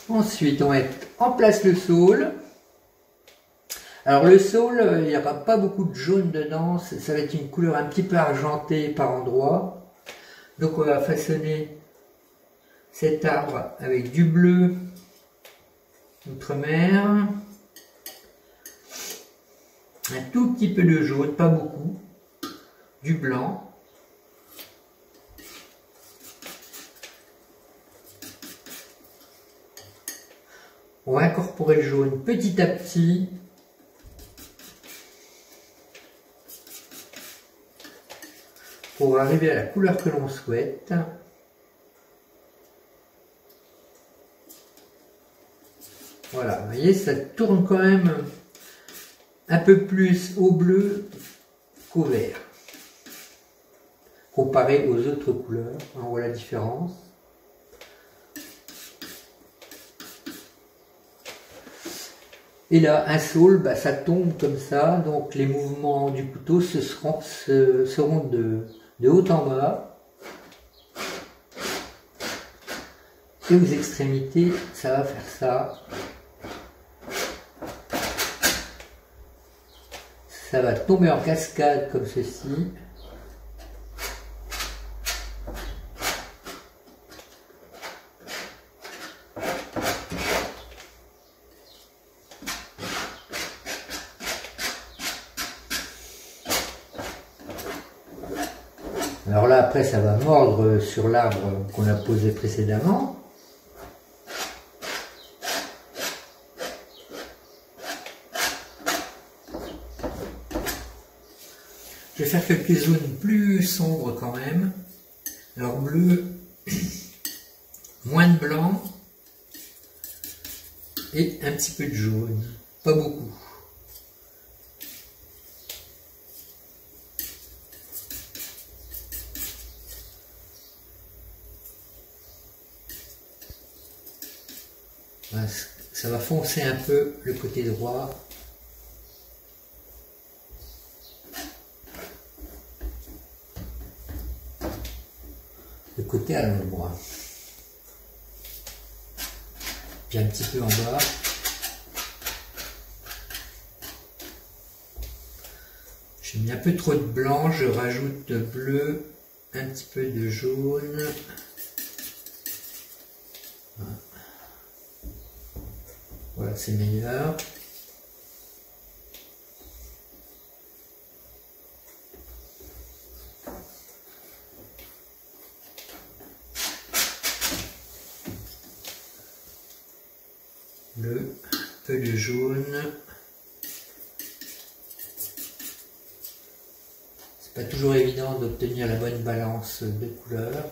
Ensuite, on va mettre en place le saule. Alors le saule, il n'y aura pas beaucoup de jaune dedans, ça va être une couleur un petit peu argentée par endroits. Donc on va façonner cet arbre avec du bleu outre-mer, un tout petit peu de jaune, pas beaucoup, du blanc. On va incorporer le jaune petit à petit. Pour arriver à la couleur que l'on souhaite. Voilà, vous voyez, ça tourne quand même un peu plus au bleu qu'au vert. Comparé aux autres couleurs, on voit la différence. Et là, un saule, bah, ça tombe comme ça, donc les mouvements du couteau seront de haut en bas. Et aux extrémités, ça va faire ça. Ça va tomber en cascade comme ceci. Alors là, après, ça va mordre sur l'arbre qu'on a posé précédemment. Je vais faire quelques zones plus sombres quand même. Alors bleu, moins de blanc et un petit peu de jaune, pas beaucoup. Ça va foncer un peu le côté droit. Le côté à l'ombre. Puis un petit peu en bas. J'ai mis un peu trop de blanc, je rajoute de bleu, un petit peu de jaune. Voilà, c'est meilleur. Bleu, un peu de jaune. C'est pas toujours évident d'obtenir la bonne balance de couleurs.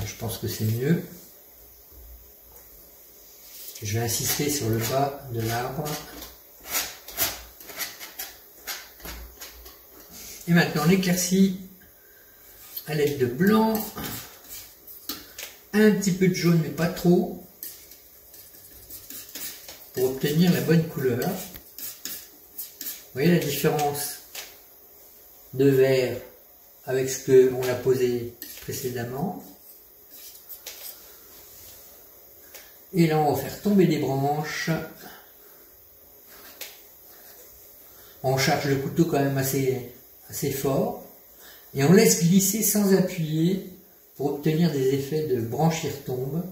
Je pense que c'est mieux. Je vais insister sur le bas de l'arbre. Et maintenant on éclaircit à l'aide de blanc. Un petit peu de jaune mais pas trop. Pour obtenir la bonne couleur. Vous voyez la différence de vert avec ce qu'on a posé précédemment. Et là, on va faire tomber des branches. On charge le couteau quand même assez fort. Et on laisse glisser sans appuyer pour obtenir des effets de branches qui retombent.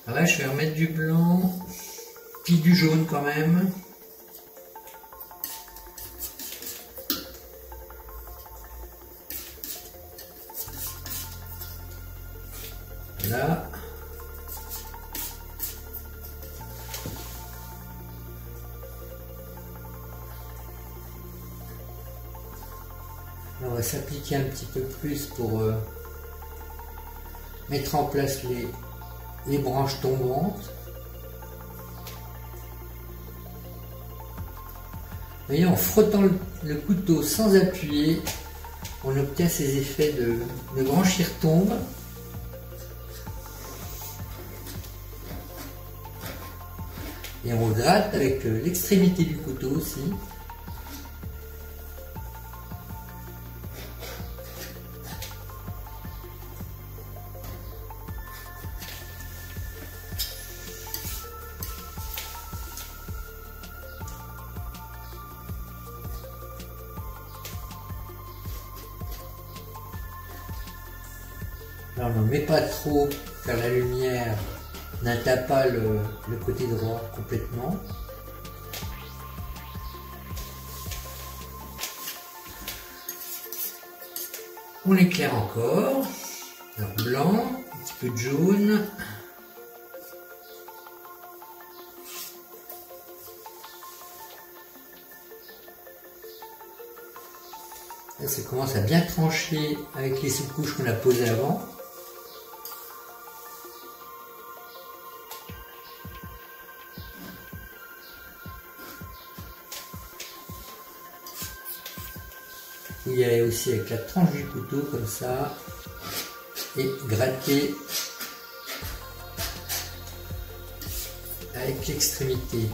Là, je vais remettre du blanc, puis du jaune quand même. Là. On va s'appliquer un petit peu plus pour mettre en place les branches tombantes. Vous voyez, en frottant le couteau sans appuyer, on obtient ces effets de branchir-tombe. Et on gratte avec l'extrémité du couteau aussi. Alors on n'en met pas trop car la lumière n'atteint pas le côté droit complètement. On éclaire encore. Alors blanc, un petit peu de jaune. Là, ça commence à bien trancher avec les sous-couches qu'on a posées avant. Vous y allez aussi avec la tranche du couteau comme ça et gratter avec l'extrémité.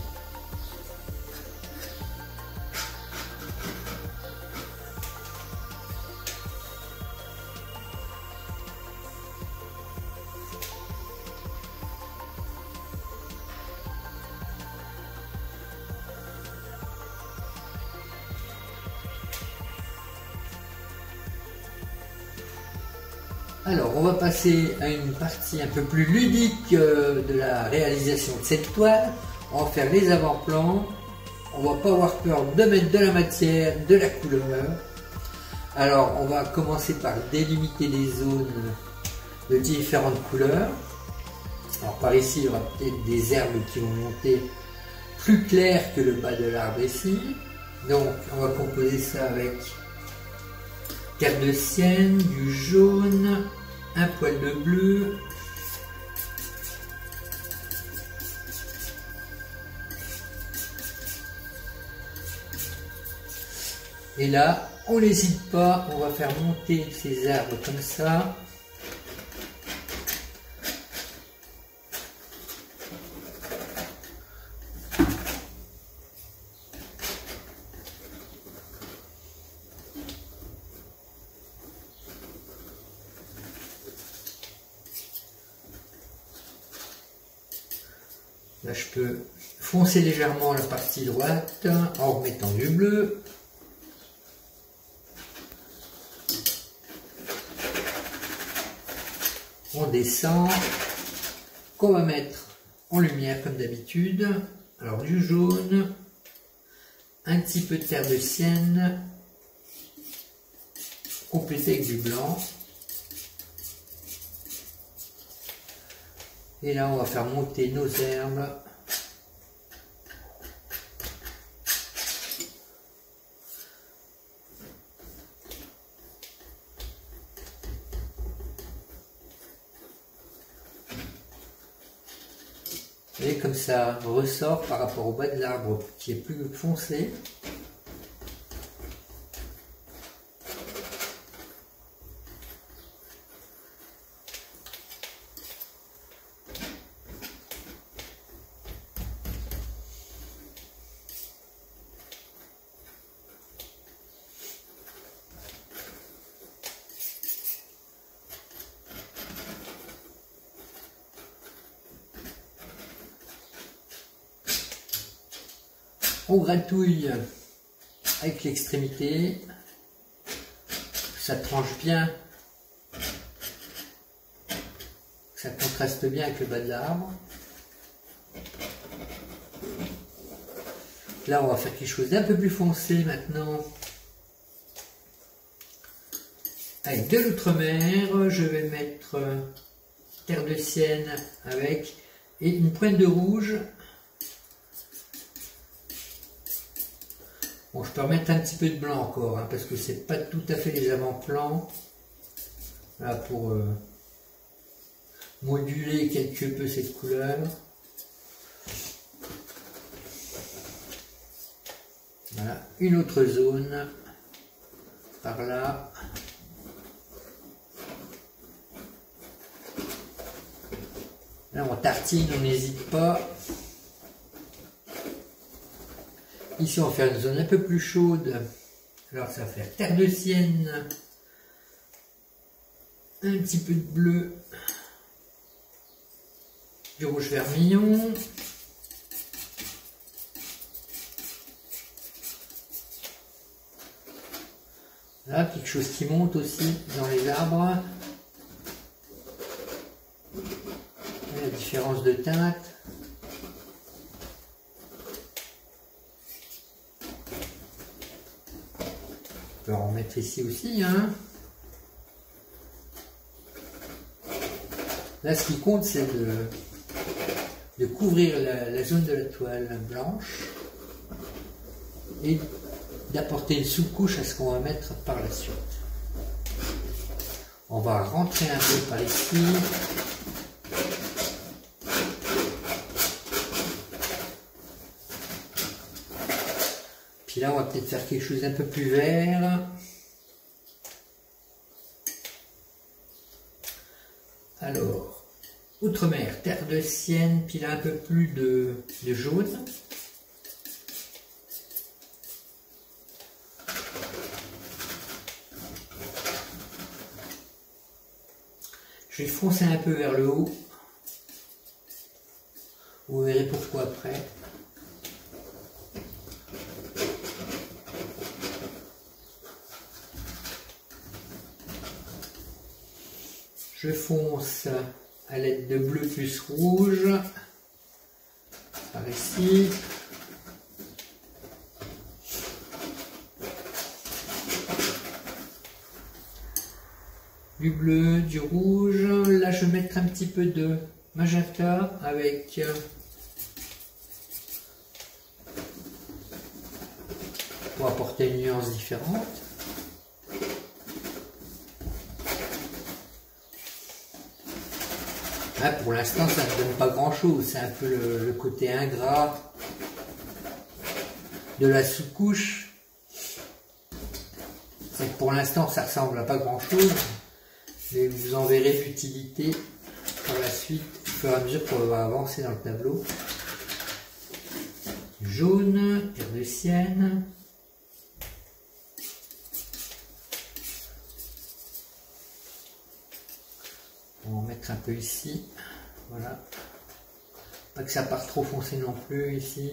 Alors on va passer à une partie un peu plus ludique de la réalisation de cette toile. On va faire les avant-plans. On va pas avoir peur de mettre de la matière, de la couleur. Alors on va commencer par délimiter les zones de différentes couleurs. Alors par ici il y aura peut-être des herbes qui vont monter plus claires que le bas de l'arbre ici. Donc on va composer ça avec terre de sienne, du jaune, un poil de bleu, et là on n'hésite pas, on va faire monter ces arbres comme ça. Là, je peux foncer légèrement la partie droite en remettant du bleu. On descend, qu'on va mettre en lumière comme d'habitude. Alors du jaune, un petit peu de terre de sienne, complété avec du blanc. Et là, on va faire monter nos herbes. Et comme ça ressort par rapport au bas de l'arbre qui est plus foncé. On gratouille avec l'extrémité, ça tranche bien, ça contraste bien avec le bas de l'arbre. Là on va faire quelque chose d'un peu plus foncé maintenant. Avec de l'outre-mer, je vais mettre terre de sienne avec et une pointe de rouge. Bon, je peux remettre un petit peu de blanc encore, hein, parce que c'est pas tout à fait les avant-plans. Là, pour moduler quelque peu cette couleur. Voilà, une autre zone par là. Là on tartine, on n'hésite pas. Ici on va faire une zone un peu plus chaude. Alors ça va faire terre de sienne, un petit peu de bleu, du rouge vermillon. Là, quelque chose qui monte aussi dans les arbres. La différence de teinte. On peut en mettre ici aussi, hein. Là, ce qui compte, c'est de couvrir la zone de la toile blanche et d'apporter une sous-couche à ce qu'on va mettre par la suite. On va rentrer un peu par ici. Puis là, on va peut-être faire quelque chose d'un peu plus vert. Alors, Outre-mer, terre de sienne, puis là un peu plus de jaune. Je vais foncer un peu vers le haut. Vous verrez pourquoi après. Je fonce à l'aide de bleu plus rouge, par ici. Du bleu, du rouge. Là, je vais mettre un petit peu de magenta avec pour apporter une nuance différente. Là, pour l'instant, ça ne donne pas grand-chose. C'est un peu le côté ingrat de la sous-couche. C'est que pour l'instant, ça ressemble à pas grand-chose. Mais vous en verrez l'utilité par la suite, au fur et à mesure qu'on va avancer dans le tableau. Jaune, terre de sienne. On va en mettre un peu ici. Voilà. Pas que ça parte trop foncé non plus ici.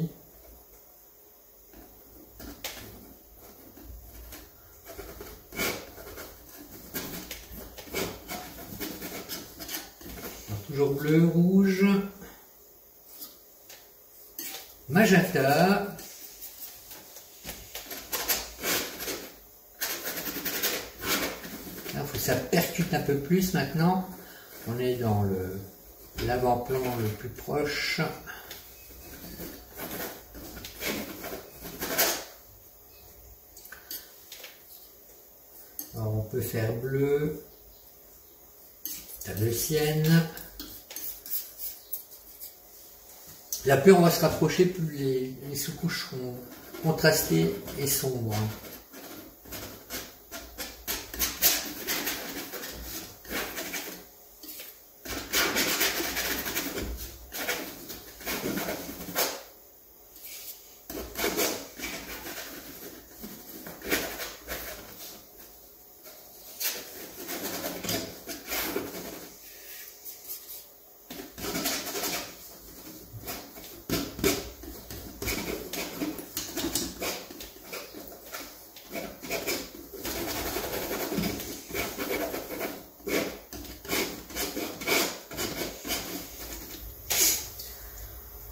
Toujours bleu, rouge, magenta, il faut que ça percute un peu plus maintenant. On est dans l'avant-plan le plus proche. Alors on peut faire bleu, terre de sienne. Là, plus on va se rapprocher, plus les sous-couches seront contrastées et sombres.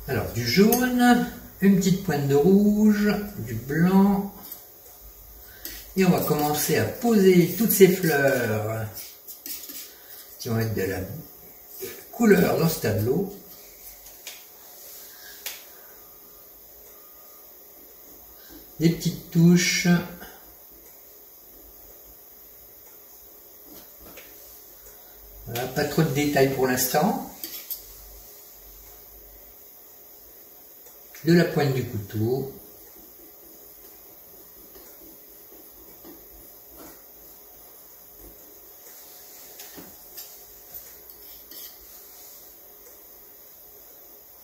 Alors du jaune, une petite pointe de rouge, du blanc, et on va commencer à poser toutes ces fleurs qui vont être de la couleur dans ce tableau. Des petites touches. Voilà, pas trop de détails pour l'instant. De la pointe du couteau.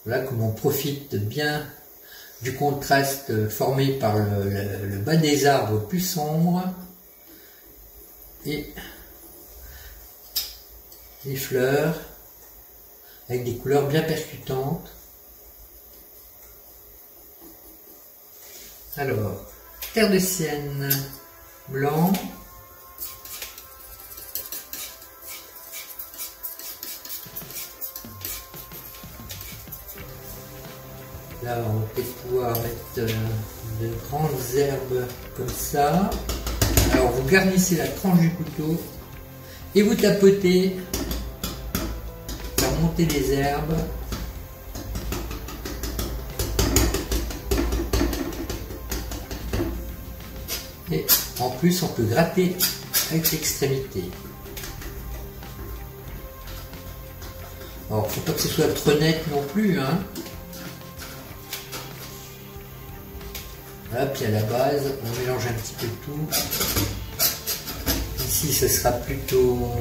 Là, comme on profite bien du contraste formé par le bas des arbres plus sombre et les fleurs avec des couleurs bien percutantes. Alors, terre de sienne blanc, là on va peut-être pouvoir mettre de grandes herbes comme ça. Alors vous garnissez la tranche du couteau et vous tapotez, faire monter les herbes. Et en plus, on peut gratter avec l'extrémité. Alors, faut pas que ce soit trop net non plus, hein. Voilà, puis à la base, on mélange un petit peu tout. Ici, ce sera plutôt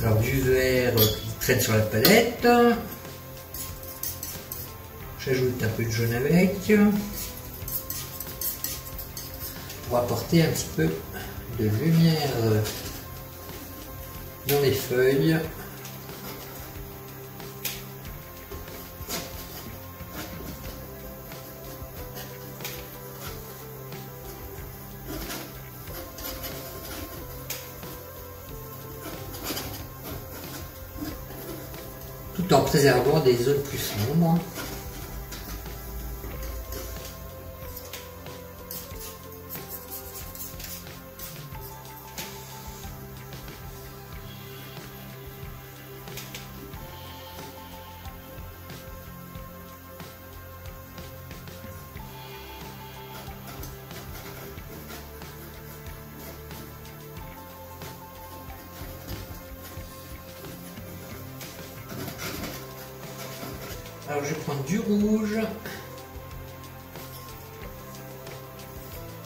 alors du vert qui traîne sur la palette. J'ajoute un peu de jaune avec, pour apporter un petit peu de lumière dans les feuilles. Tout en préservant des zones plus sombres. Alors je vais prendre du rouge,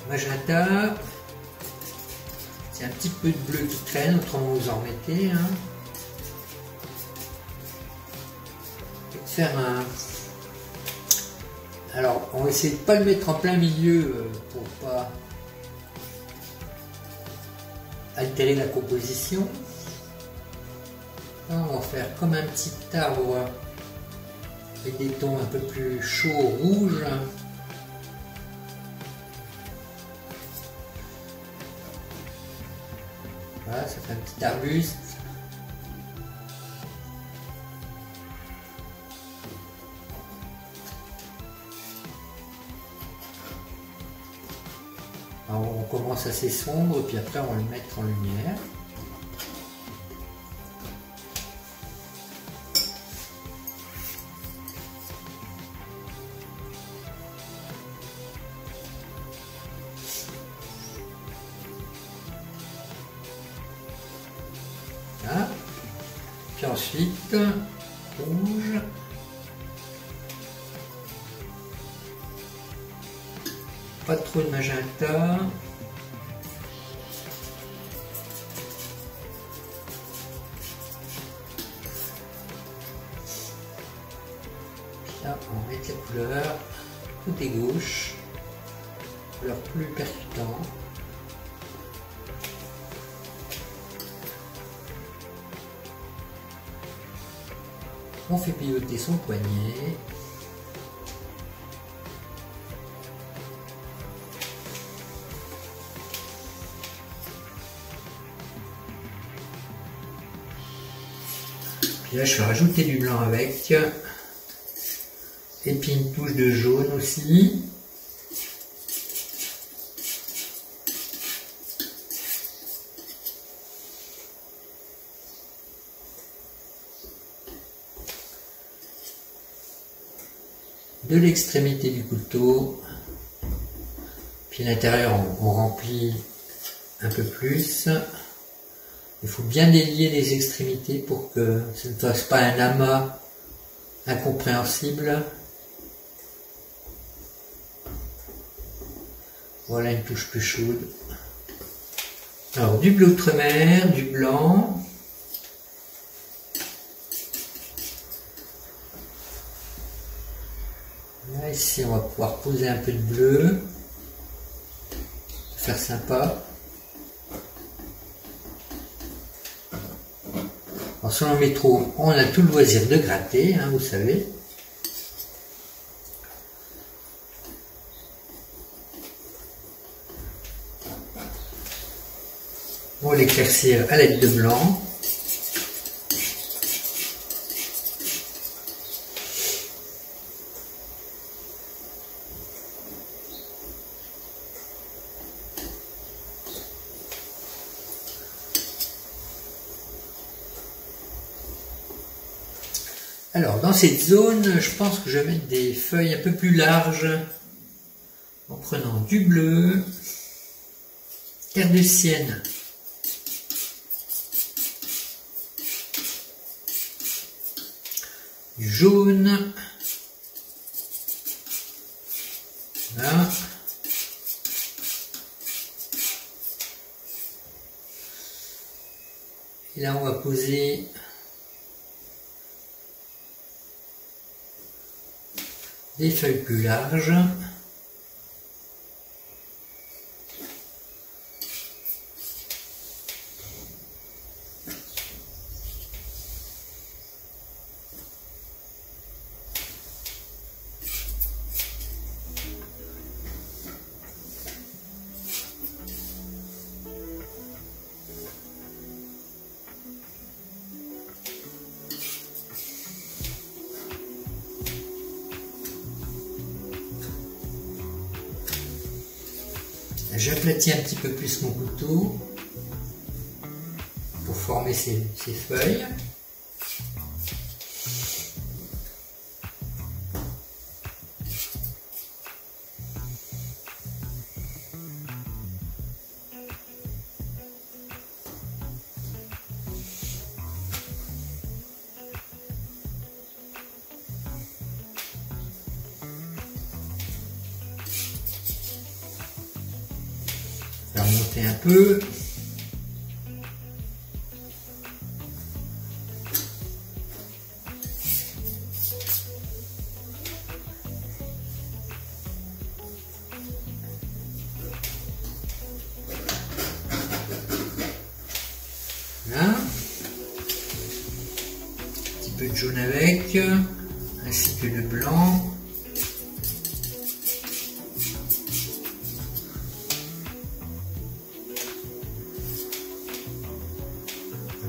magenta, c'est un petit peu de bleu qui traîne, autrement vous en mettez. Hein. Et de faire un... Alors on va essayer de ne pas le mettre en plein milieu pour pas altérer la composition. Là, on va faire comme un petit arbre avec des tons un peu plus chauds rouges. Voilà, ça fait un petit arbuste. Alors, on commence assez sombre, puis après on va le mettre en lumière. Puis ensuite, rouge. Pas trop de magenta. Là, on va mettre la couleur côté gauche, couleur plus percutante. On fait pivoter son poignet. Puis là, je vais rajouter du blanc avec. Et puis une touche de jaune aussi. De l'extrémité du couteau, puis l'intérieur on remplit un peu plus. Il faut bien délier les extrémités pour que ça ne fasse pas un amas incompréhensible. Voilà une touche plus chaude. Alors du bleu outre-mer, du blanc. ici, on va pouvoir poser un peu de bleu, faire sympa. Alors, sur le métro, on a tout le loisir de gratter, hein, vous savez. On va l'éclaircir à l'aide de blanc. Alors, dans cette zone, je pense que je vais mettre des feuilles un peu plus larges en prenant du bleu, terre de sienne, du jaune, voilà. Et là, on va poser des feuilles plus larges. J'aplatis un petit peu plus mon couteau pour former ces feuilles. Remonter un peu. Voilà. Un petit peu de jaune avec, ainsi que de blanc.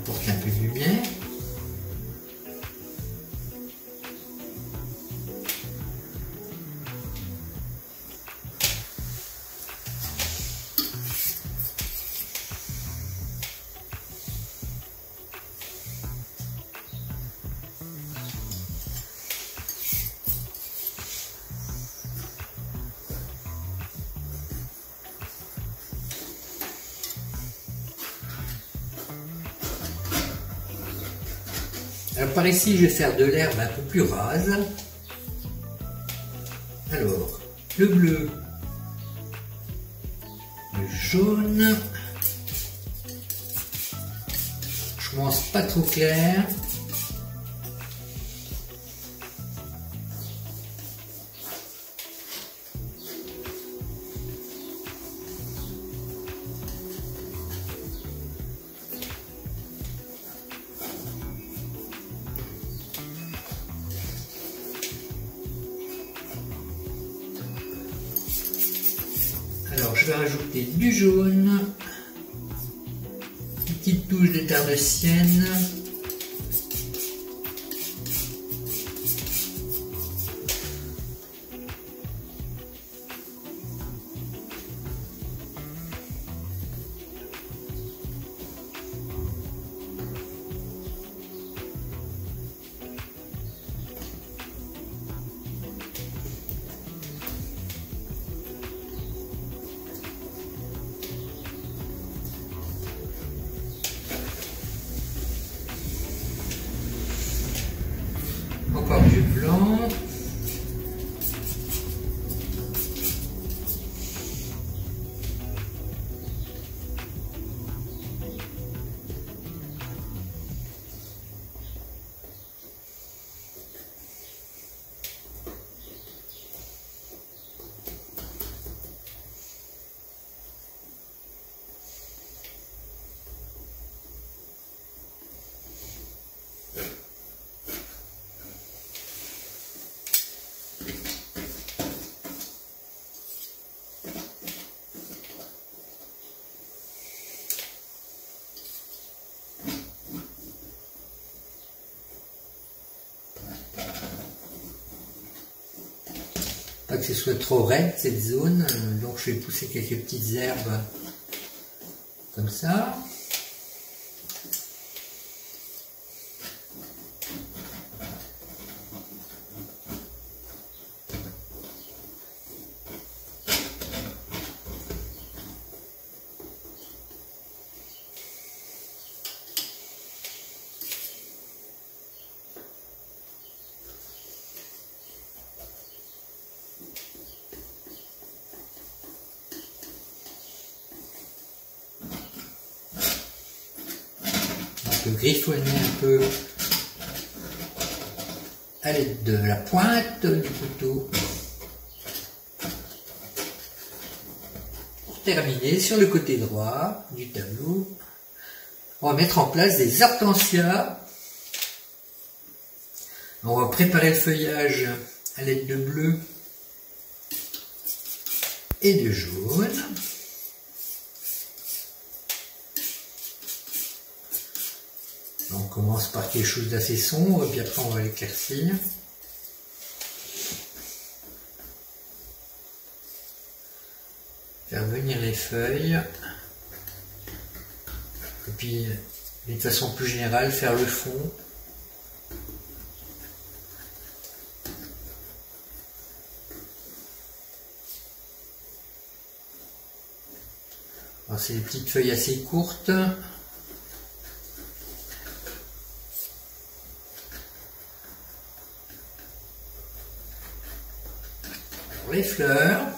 Apporte un peu de lumière. Alors par ici, je vais faire de l'herbe un peu plus rase. Alors, le bleu, le jaune. Je commence pas trop clair. Alors je vais rajouter du jaune, une petite touche de terre de sienne, Pas que ce soit trop raide cette zone, donc je vais pousser quelques petites herbes comme ça. On peut griffonner un peu à l'aide de la pointe du couteau. Pour terminer, sur le côté droit du tableau, on va mettre en place des hortensias. On va préparer le feuillage à l'aide de bleu et de jaune. On commence par quelque chose d'assez sombre, puis après on va l'éclaircir. Faire venir les feuilles. Et puis, d'une façon plus générale, faire le fond. C'est des petites feuilles assez courtes. Les fleurs,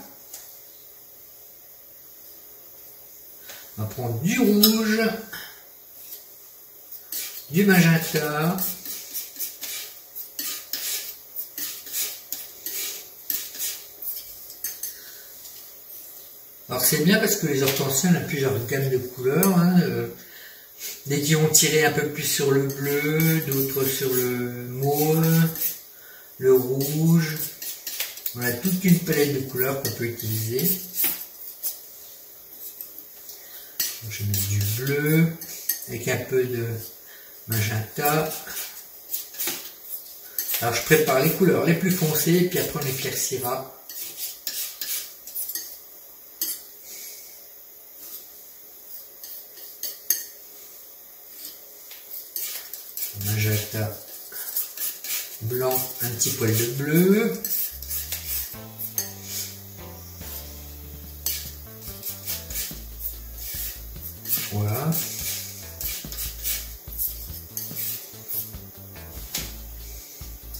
on va prendre du rouge, du magenta, alors c'est bien parce que les hortensias ont plusieurs gammes de couleurs, des qui ont tiré un peu plus sur le bleu, d'autres sur le mauve, le rouge. On a toute une palette de couleurs qu'on peut utiliser. Donc, je vais mettre du bleu avec un peu de magenta. Alors je prépare les couleurs les plus foncées et puis après on éclaircira. Magenta blanc, un petit poil de bleu. Voilà.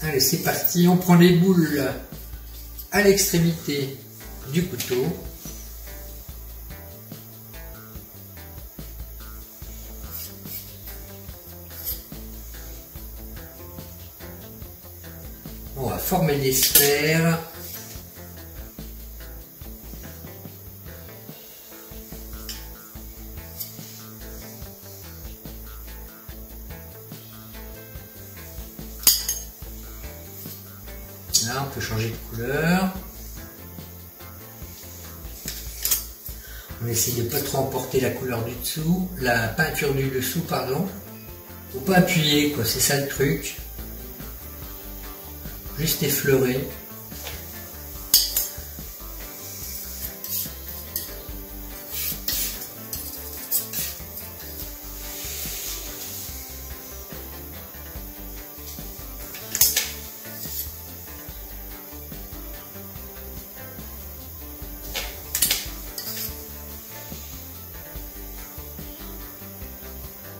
Allez, c'est parti. On prend les boules à l'extrémité du couteau. On va former des sphères. Là, on peut changer de couleur. On essaye de ne pas trop emporter la couleur du dessous, la peinture du dessous, pardon. Faut pas appuyer, quoi, c'est ça le truc. Juste effleurer.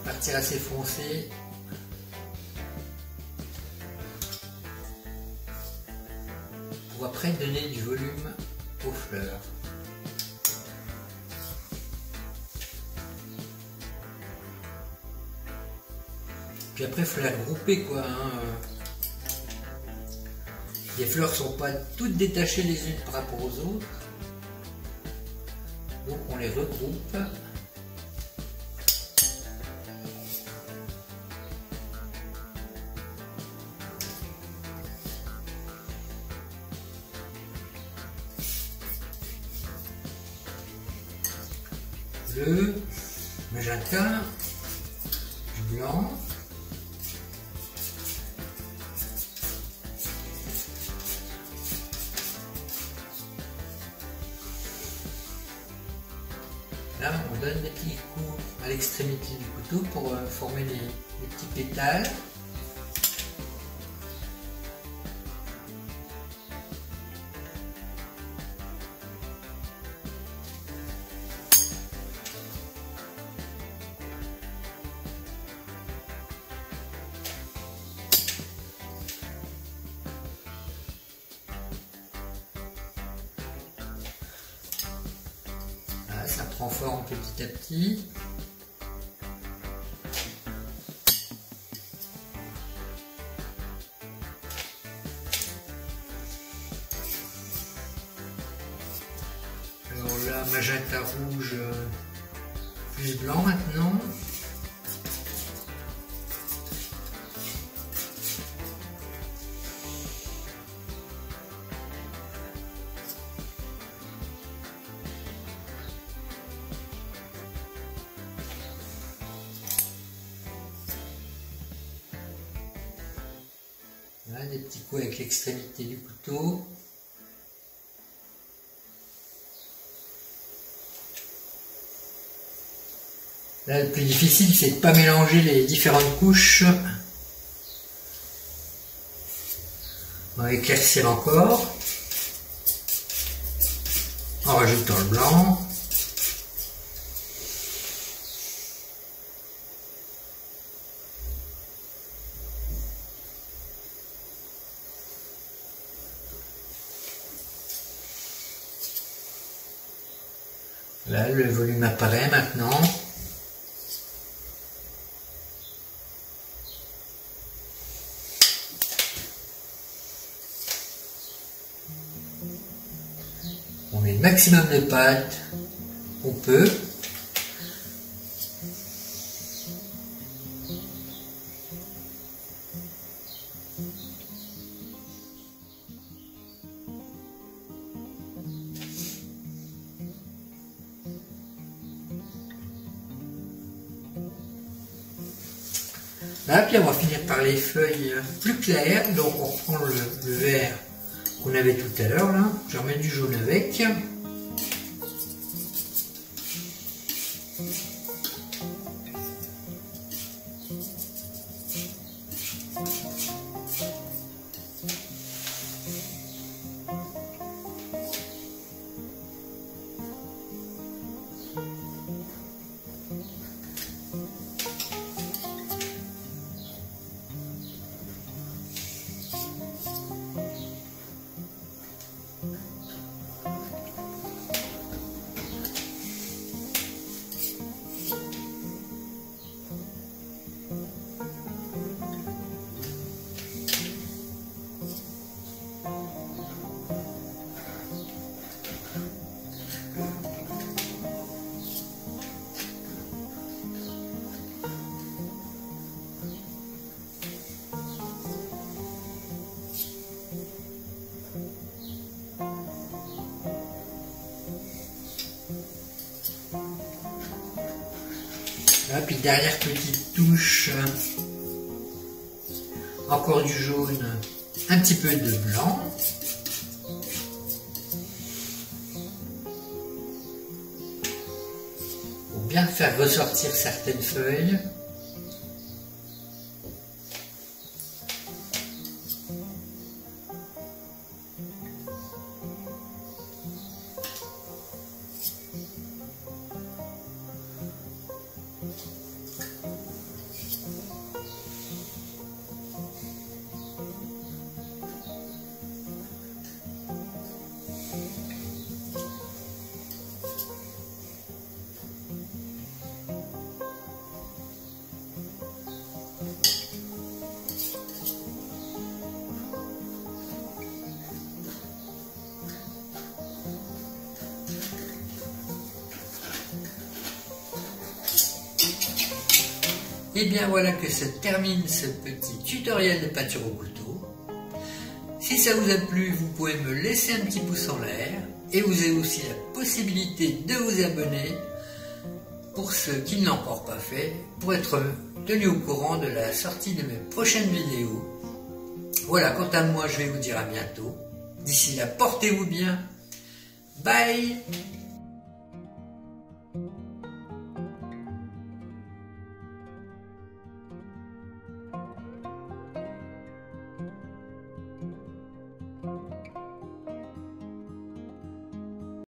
Partir assez foncé. Pour après donner du volume aux fleurs. Puis après il faut la grouper quoi. Les fleurs ne sont pas toutes détachées les unes par rapport aux autres. Donc on les regroupe. Le magenta, du blanc, donne des petits coups à l'extrémité du couteau pour former les petits pétales. Ça prend forme petit à petit. Alors là, magenta rouge plus blanc maintenant. Voilà, des petits coups avec l'extrémité du couteau. Là, le plus difficile, c'est de ne pas mélanger les différentes couches. On va éclaircir encore, en rajoutant le blanc. Là, le volume apparaît maintenant. On met le maximum de pâte qu'on peut. Là, puis on va finir par les feuilles plus claires. Donc on reprend le vert qu'on avait tout à l'heure là. Je remets du jaune avec. Là, puis dernière petite touche, encore du jaune, un petit peu de blanc. Pour bien faire ressortir certaines feuilles. Et bien voilà que se termine ce petit tutoriel de peinture au couteau. Si ça vous a plu, vous pouvez me laisser un petit pouce en l'air et vous avez aussi la possibilité de vous abonner pour ceux qui ne l'ont encore pas fait, pour être tenu au courant de la sortie de mes prochaines vidéos. Voilà, quant à moi, je vais vous dire à bientôt. D'ici là, portez-vous bien. Bye!